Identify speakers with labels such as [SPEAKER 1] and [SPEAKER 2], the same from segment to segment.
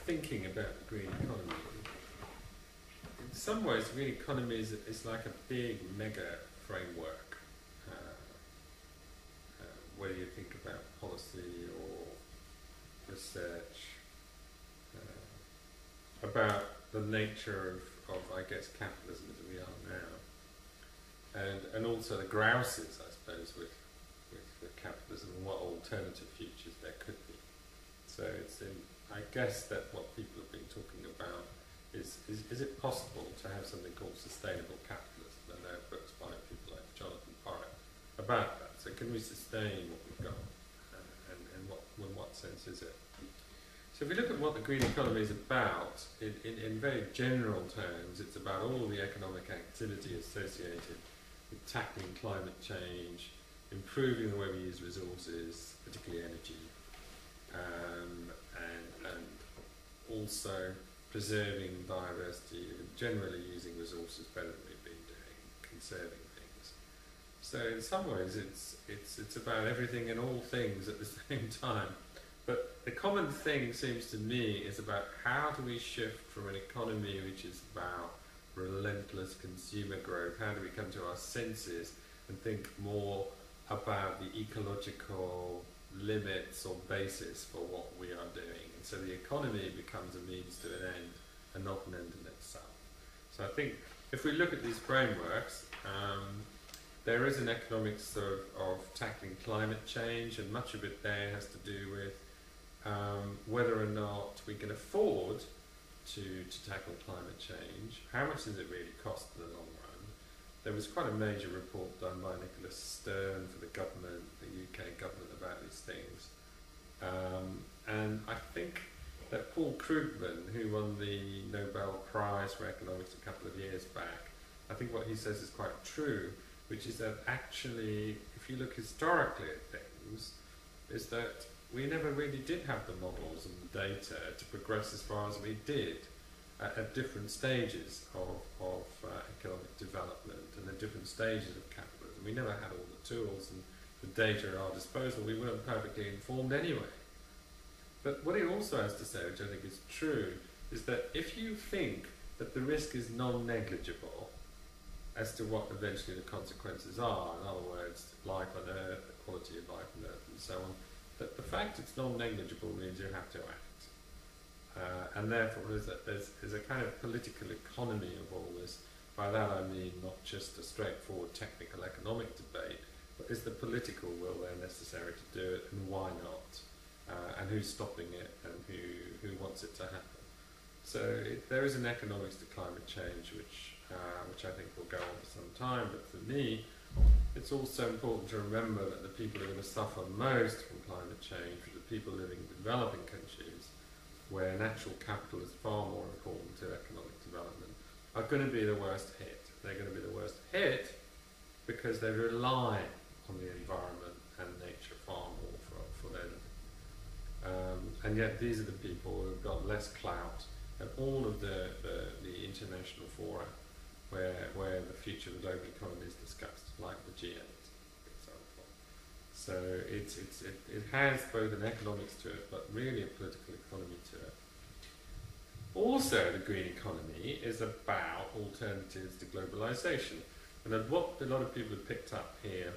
[SPEAKER 1] thinking about the green economy, in some ways the green economy is like a big mega framework. Whether you think about policy or research, about the nature of I guess, capitalism as we are now, and also the grouses, I suppose, with capitalism and what alternative futures there could be. So I guess that what people have been talking about is it possible to have something called sustainable capitalism? And there are books by people like Jonathan Porritt about that. So can we sustain what we've got? And in what sense is it? So if we look at what the green economy is about, in very general terms, it's about all the economic activity associated with tackling climate change, improving the way we use resources, particularly energy, and also preserving biodiversity, and generally using resources better than we've been doing, conserving things. So in some ways it's about everything and all things at the same time. But the common thing seems to me is about how do we shift from an economy which is about relentless consumer growth, how do we come to our senses and think more about the ecological limits or basis for what we are doing. And so the economy becomes a means to an end and not an end in itself. So I think if we look at these frameworks, there is an economics of tackling climate change, and much of it there has to do with whether or not we can afford to tackle climate change. How much does it really cost in the long run? There was quite a major report done by Nicholas Stern for the government, the UK government, about these things. And I think that Paul Krugman, who won the Nobel Prize for Economics a couple of years back, I think what he says is quite true, which is that actually, if you look historically at things, is that we never really did have the models and the data to progress as far as we did at different stages of economic development and at different stages of capitalism. We never had all the tools and the data at our disposal. We weren't perfectly informed anyway. But what he also has to say, which I think is true, is that if you think that the risk is non-negligible as to what eventually the consequences are, in other words, life on Earth, the quality of life on Earth and so on, that the fact it's non-negligible means you have to act. And therefore there's a kind of political economy of all this. By that I mean not just a straightforward technical economic debate, but is the political will there necessary to do it, and why not? And who's stopping it, and who wants it to happen? So there is an economics to climate change which I think will go on for some time, but for me it's also important to remember that the people who are going to suffer most from climate change are the people living in developing countries, where natural capital is far more important to economic development, are going to be the worst hit. They're going to be the worst hit because they rely on the environment and nature far more for their living. And yet these are the people who've got less clout at all of the international fora where the future of the global economy is discussed, like the G8, for example. So it has both an economics to it, but really a political economy to it. Also, the green economy is about alternatives to globalization. And what a lot of people have picked up here,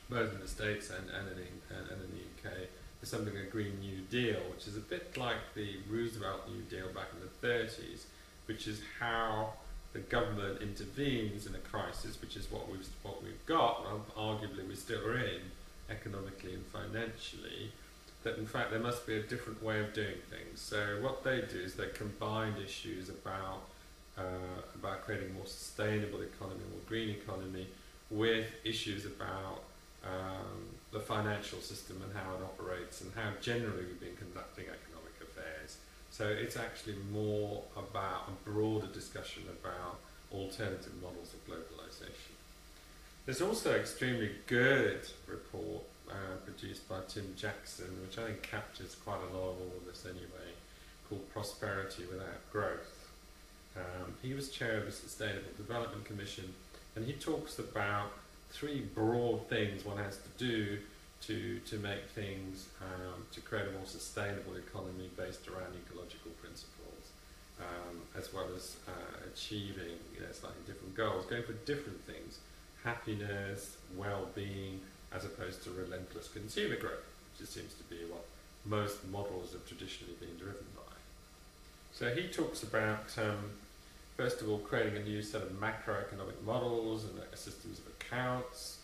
[SPEAKER 1] both in the States and in the UK, is something like a Green New Deal, which is a bit like the Roosevelt New Deal back in the 30s, which is how the government intervenes in a crisis, which is what we've got, and arguably we still are in, economically and financially, that in fact there must be a different way of doing things. So what they do is they combine issues about creating a more sustainable economy, more green economy, with issues about the financial system and how it operates and how generally we've been conducting economic affairs. So it's actually more about a broader discussion about alternative models of globalization. There's also an extremely good report produced by Tim Jackson, which I think captures quite a lot of all of this anyway, called Prosperity Without Growth. He was chair of the Sustainable Development Commission, and he talks about three broad things one has to do to make things, to create a more sustainable economy based around ecological as well as achieving slightly different goals, going for different things, happiness, well-being, as opposed to relentless consumer growth, which seems to be what most models have traditionally been driven by. So he talks about, first of all, creating a new set of macroeconomic models and systems of accounts,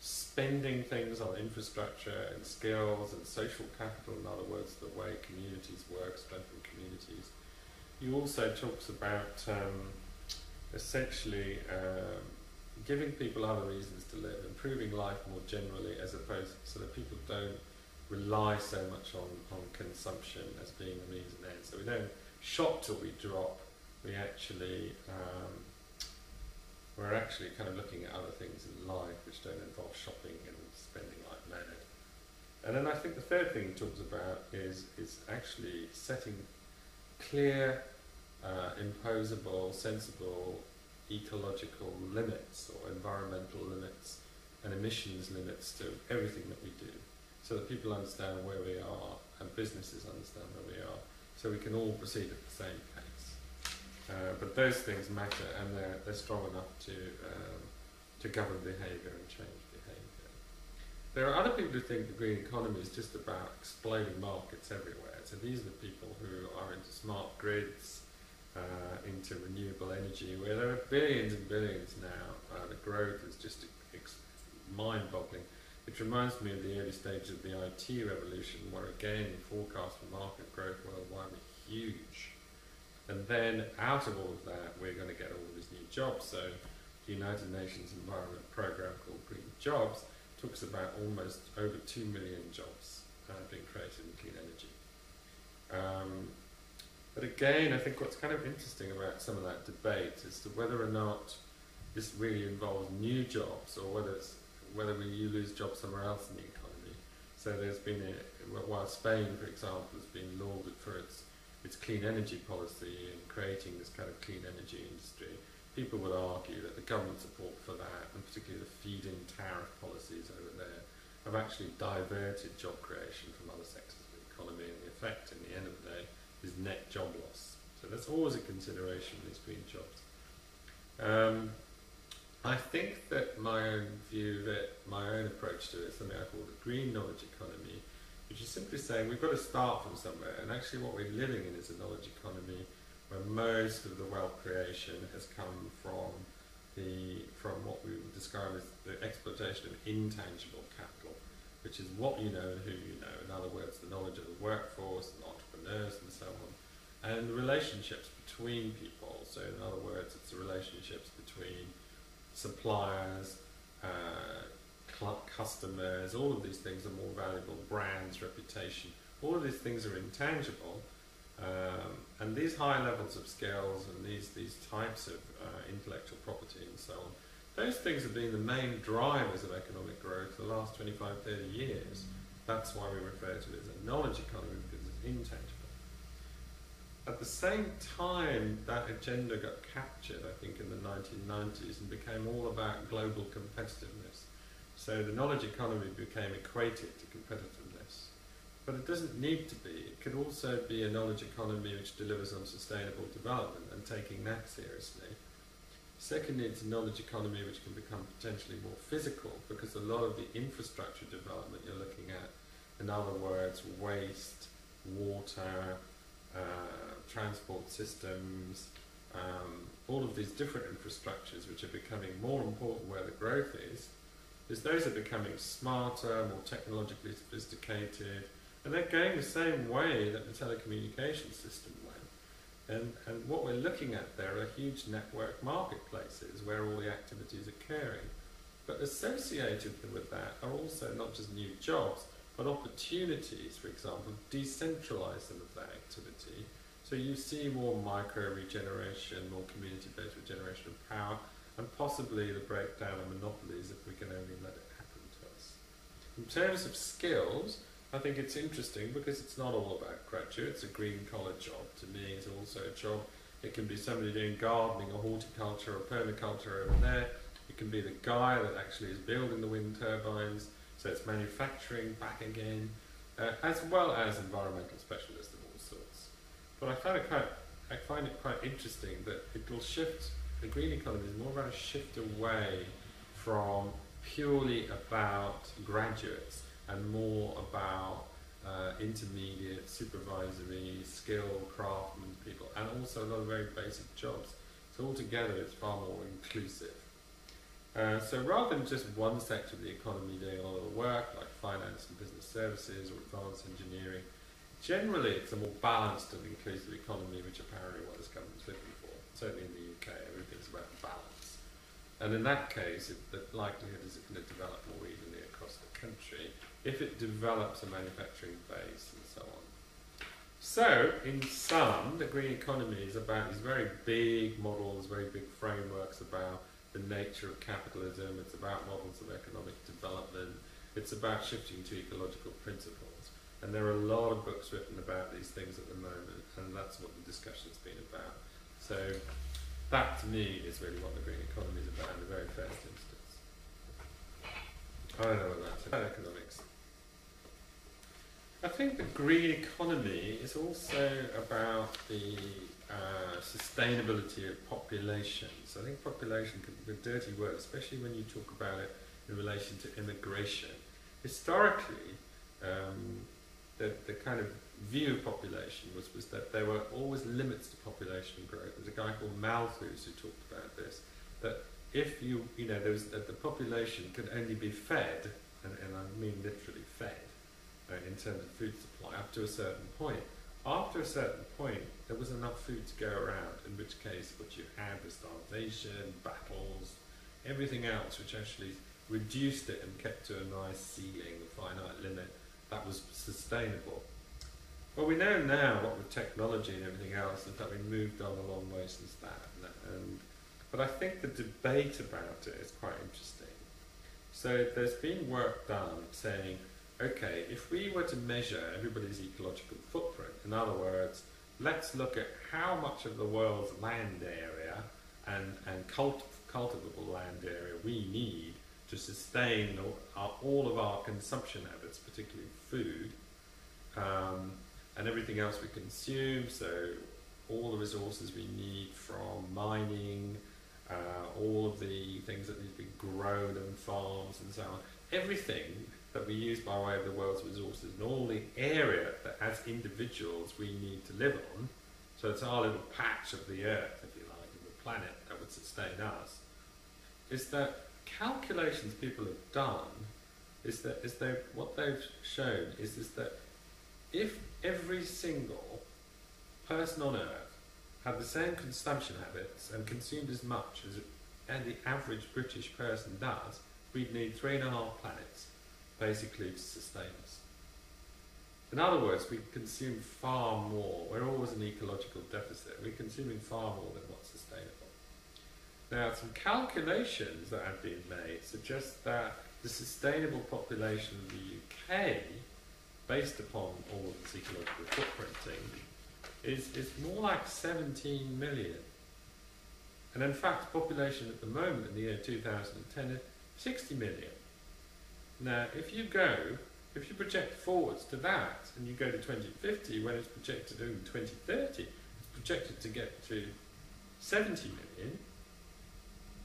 [SPEAKER 1] spending things on infrastructure and skills and social capital, in other words, the way communities work, strengthening communities. He also talks about essentially giving people other reasons to live, improving life more generally, as opposed so that people don't rely so much on consumption as being the means and end. So we don't shop till we drop. We're actually kind of looking at other things in life which don't involve shopping and spending like mad. And then I think the third thing he talks about is actually setting clear, imposable, sensible ecological limits or environmental limits and emissions limits to everything that we do, so that people understand where we are and businesses understand where we are, so we can all proceed at the same pace. But those things matter, and they're strong enough to govern behaviour and change behaviour. There are other people who think the green economy is just about exploding markets everywhere. So these are the people who are into smart grids, into renewable energy, where there are billions and billions now. The growth is just mind-boggling. It reminds me of the early stages of the IT revolution, where again the forecast for market growth worldwide were huge. And then out of all of that, we're going to get all these new jobs. So the United Nations Environment Programme called Green Jobs talks about almost over 2 million jobs being created in clean energy. But again, I think what's kind of interesting about some of that debate is to whether or not this really involves new jobs, or whether you lose jobs somewhere else in the economy. So there's been while Spain, for example, has been lauded for its clean energy policy and creating this kind of clean energy industry, people would argue that the government support for that, and particularly the feed-in tariff policies over there, have actually diverted job creation from other sectors of the economy, and the effect in the end of the day is net job loss. So that's always a consideration, these green jobs. I think that my own approach to it is something I call the green knowledge economy, which is simply saying we've got to start from somewhere, and actually what we're living in is a knowledge economy where most of the wealth creation has come from what we would describe as the exploitation of intangible capital, which is what you know and who you know. In other words, the knowledge of the workforce and entrepreneurs and so on, and the relationships between people. So in other words, it's the relationships between suppliers, customers. All of these things are more valuable, brands, reputation. All of these things are intangible, and these high levels of skills and these types of intellectual property and so on, those things have been the main drivers of economic growth for the last 25, 30 years. That's why we refer to it as a knowledge economy, because it's intangible. At the same time, that agenda got captured, I think, in the 1990s and became all about global competitiveness. So the knowledge economy became equated to competitiveness. But it doesn't need to be. It could also be a knowledge economy which delivers on sustainable development, and taking that seriously. Secondly, it's a knowledge economy which can become potentially more physical, because a lot of the infrastructure development you're looking at, in other words, waste, water, transport systems, all of these different infrastructures which are becoming more important where the growth is those are becoming smarter, more technologically sophisticated, and they're going the same way that the telecommunications system went. And what we're looking at there are huge network marketplaces where all the activities are occurring. But associated with that are also not just new jobs, but opportunities, for example, decentralize some of that activity. So you see more micro-regeneration, more community-based regeneration of power, and possibly the breakdown of monopolies if we can only let it happen to us. In terms of skills, I think it's interesting because it's not all about graduate. It's a green-collar job. To me, it's also a job. It can be somebody doing gardening or horticulture or permaculture over there. It can be the guy that actually is building the wind turbines. So it's manufacturing back again, as well as environmental specialists of all sorts. What I found it quite I find it quite interesting that it will shift, the green economy is more about a shift away from purely about graduates and more about intermediate, supervisory, skilled craftsmen people, and also a lot of very basic jobs. So altogether it's far more inclusive. So rather than just one sector of the economy doing a lot of work, like finance and business services or advanced engineering, generally it's a more balanced and inclusive economy, which apparently what this government's looking for. Certainly in the UK, everything's about balance. And in that case, the likelihood is it's going to develop more evenly across the country if it develops a manufacturing base and so on. So, in sum, the green economy is about these very big models, very big frameworks about the nature of capitalism. It's about models of economic development. It's about shifting to ecological principles. And there are a lot of books written about these things at the moment, and that's what the discussion's been about. So that, to me, is really what the green economy is about in the very first instance. I don't know what that's about economics. I think the green economy is also about the sustainability of populations. I think population can be a dirty word, especially when you talk about it in relation to immigration. Historically, the kind of view of population was that there were always limits to population growth. There's a guy called Malthus who talked about this, that if there was that the population could only be fed, and I mean literally fed, in terms of food supply, up to a certain point. After a certain point, there was enough food to go around, in which case what you had was starvation, battles, everything else, which actually reduced it and kept to a nice ceiling, a finite limit, that was sustainable. Well, we know now, what with technology and everything else, that we moved on a long way since that. But I think the debate about it is quite interesting. So there's been work done saying, okay, if we were to measure everybody's ecological footprint, in other words, let's look at how much of the world's land area and cultivable land area we need to sustain all of our consumption habits, particularly food, and everything else we consume, so all the resources we need from mining, all of the things that need to be grown and farms and so on, everything that we use by way of the world's resources and all the area that as individuals we need to live on, so it's our little patch of the earth, if you like, of the planet that would sustain us, is that calculations people have done what they've shown is that if every single person on earth had the same consumption habits and consumed as much as the average British person does, we'd need 3.5 planets basically to sustain us. In other words, we consume far more. We're always in ecological deficit. We're consuming far more than what's sustainable. Now, some calculations that have been made suggest that the sustainable population of the UK, based upon all of this ecological footprinting, is more like 17 million. And in fact, population at the moment in the year 2010 is 60 million. Now, if you project forwards to that, and you go to 2050, when it's projected in 2030, it's projected to get to 70 million,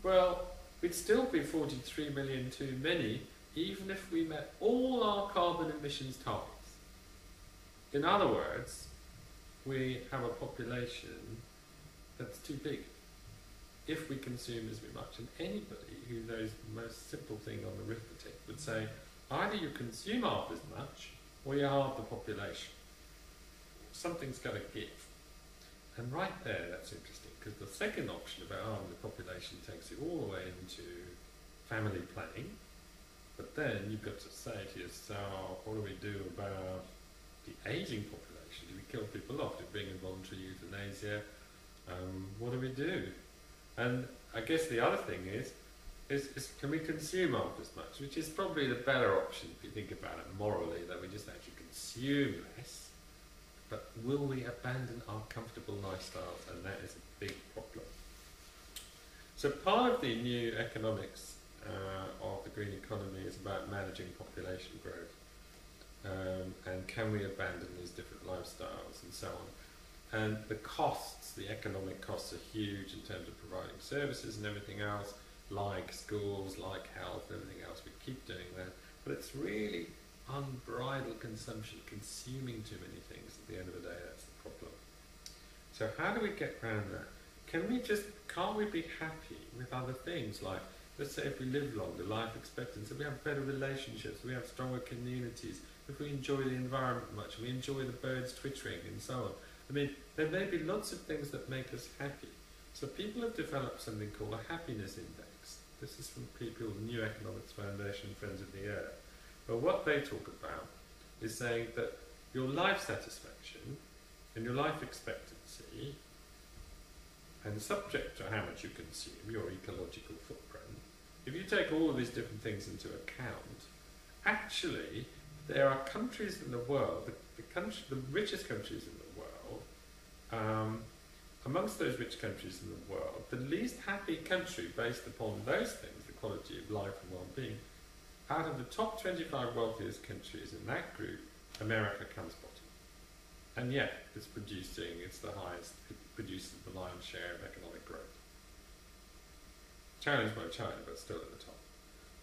[SPEAKER 1] well, we'd still be 43 million too many, even if we met all our carbon emissions targets. In other words, we have a population that's too big if we consume as much. And anybody who knows the most simple thing on arithmetic would say, either you consume half as much, or you halve the population. Something's got to give. And right there, that's interesting, because the second option about halving the population takes you all the way into family planning, but then you've got to say to yourself, what do we do about the ageing population? Do we kill people off? Do we bring in voluntary euthanasia? What do we do? And I guess the other thing is can we consume half as much, which is probably the better option if you think about it morally, that we just actually consume less, but will we abandon our comfortable lifestyles? And that is a big problem. So part of the new economics of the green economy is about managing population growth, and can we abandon these different lifestyles and so on. And the costs, the economic costs are huge in terms of providing services and everything else, like schools, like health, everything else. We keep doing that. But it's really unbridled consumption, consuming too many things. At the end of the day, that's the problem. So how do we get around that? Can't we be happy with other things? Like, let's say if we live longer, life expectancy, we have better relationships, we have stronger communities, if we enjoy the environment much, we enjoy the birds twittering and so on. I mean, there may be lots of things that make us happy. So people have developed something called a happiness index. This is from people, New Economics Foundation, Friends of the Earth. But what they talk about is saying that your life satisfaction and your life expectancy, and subject to how much you consume, your ecological footprint, if you take all of these different things into account, actually there are countries in the world, the richest countries in the world, amongst those rich countries in the world, the least happy country based upon those things, the quality of life and well-being, out of the top 25 wealthiest countries in that group, America comes bottom. And yet, it's the highest, it produces the lion's share of economic growth. Challenged by China, but still at the top.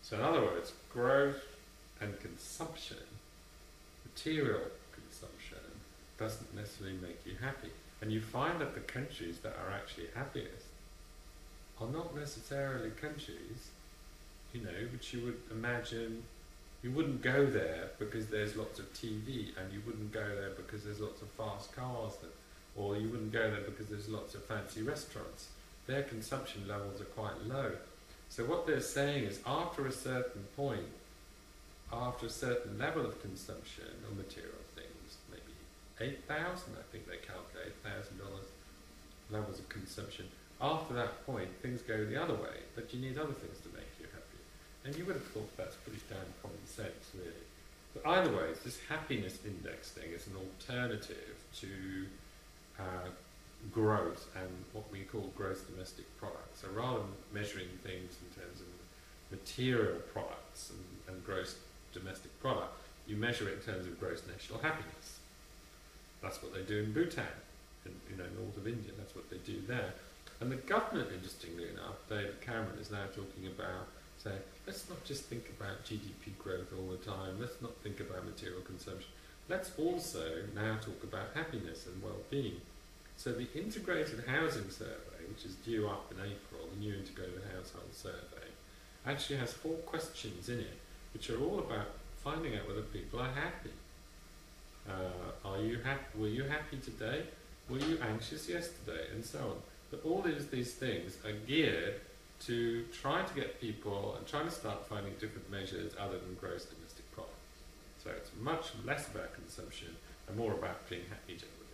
[SPEAKER 1] So in other words, growth and consumption, material consumption, doesn't necessarily make you happy. And you find that the countries that are actually happiest are not necessarily countries, which you would imagine. You wouldn't go there because there's lots of TV, and you wouldn't go there because there's lots of fast cars, or you wouldn't go there because there's lots of fancy restaurants. Their consumption levels are quite low. So what they're saying is after a certain point, after a certain level of consumption of material things, maybe $8,000, I think they calculate $8,000 levels of consumption. After that point, things go the other way, but you need other things to make you happy. And you would have thought that's pretty damn common sense, really. But either way, this happiness index thing is an alternative to growth and what we call gross domestic product. So rather than measuring things in terms of material products and gross domestic product, you measure it in terms of gross national happiness. That's what they do in Bhutan, in north of India. That's what they do there. And the government, interestingly enough, David Cameron is now talking about saying, let's not just think about GDP growth all the time. Let's not think about material consumption. Let's also now talk about happiness and well-being. So the Integrated Housing Survey, which is due up in April, the new Integrated Household Survey, actually has 4 questions in it, which are all about finding out whether people are happy. Were you happy today? Were you anxious yesterday? And so on. But all these things are geared to try to get people and trying to start finding different measures other than gross domestic product. So it's much less about consumption and more about being happy generally.